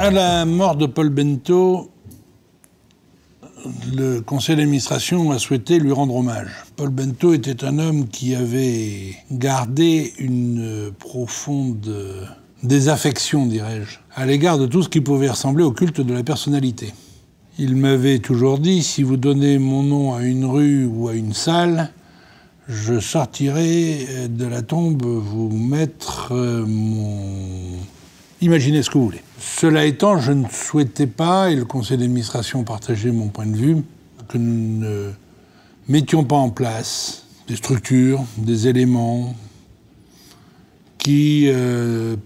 À la mort de Paul Bento, le conseil d'administration a souhaité lui rendre hommage. Paul Bento était un homme qui avait gardé une profonde désaffection, dirais-je, à l'égard de tout ce qui pouvait ressembler au culte de la personnalité. Il m'avait toujours dit, si vous donnez mon nom à une rue ou à une salle, je sortirai de la tombe vous mettre mon... Imaginez ce que vous voulez. Cela étant, je ne souhaitais pas, et le conseil d'administration partageait mon point de vue, que nous ne mettions pas en place des structures, des éléments qui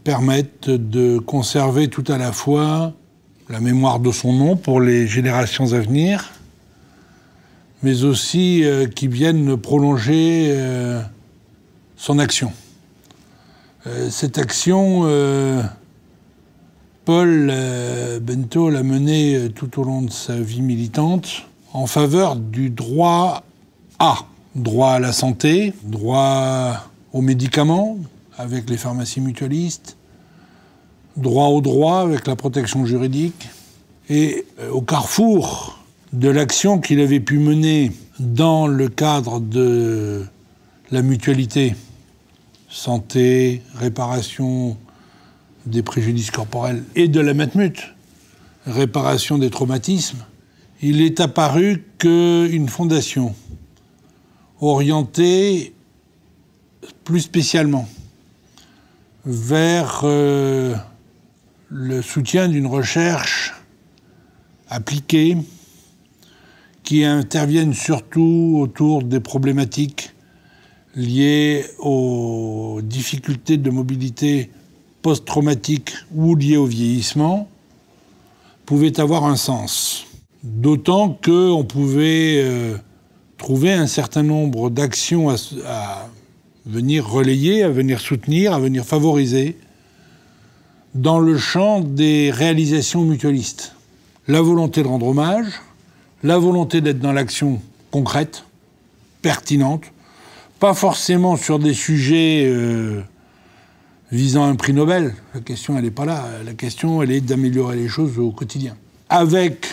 permettent de conserver tout à la fois la mémoire de son nom pour les générations à venir, mais aussi qui viennent prolonger son action. Cette action... Paul Bento l'a mené tout au long de sa vie militante en faveur du droit à la santé, droit aux médicaments avec les pharmacies mutualistes, droit au droit avec la protection juridique, et au carrefour de l'action qu'il avait pu mener dans le cadre de la mutualité, santé, réparation des préjudices corporels et de la Matmut, réparation des traumatismes, il est apparu qu'une fondation orientée plus spécialement vers le soutien d'une recherche appliquée qui intervienne surtout autour des problématiques liées aux difficultés de mobilité post-traumatique ou lié au vieillissement, pouvait avoir un sens. D'autant qu'on pouvait trouver un certain nombre d'actions à venir relayer, à venir soutenir, à venir favoriser dans le champ des réalisations mutualistes. La volonté de rendre hommage, la volonté d'être dans l'action concrète, pertinente, pas forcément sur des sujets... visant un prix Nobel. La question, elle n'est pas là. La question, elle est d'améliorer les choses au quotidien. Avec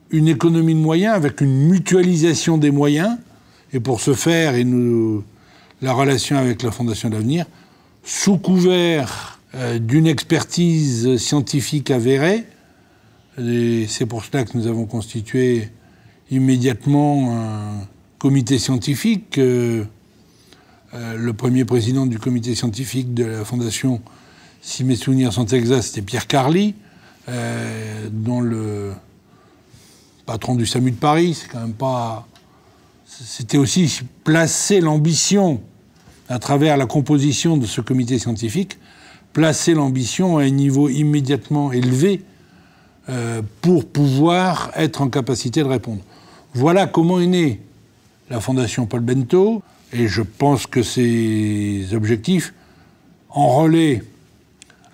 une économie de moyens, avec une mutualisation des moyens, et pour ce faire, la relation avec la Fondation d'Avenir, sous couvert d'une expertise scientifique avérée, et c'est pour cela que nous avons constitué immédiatement un comité scientifique. Le premier président du comité scientifique de la Fondation, si mes souvenirs sont exacts, c'était Pierre Carly, dont le patron du SAMU de Paris, c'est quand même pas... C'était aussi placer l'ambition, à travers la composition de ce comité scientifique, placer l'ambition à un niveau immédiatement élevé pour pouvoir être en capacité de répondre. Voilà comment est née la Fondation Paul Bento. Et je pense que ces objectifs, en relais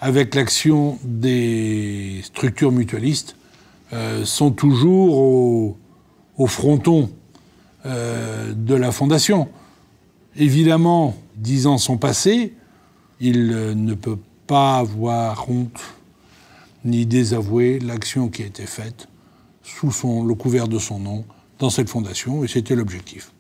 avec l'action des structures mutualistes, sont toujours au fronton de la Fondation. Évidemment, 10 ans sont passés, il ne peut pas avoir honte ni désavouer l'action qui a été faite sous le couvert de son nom dans cette fondation, et c'était l'objectif.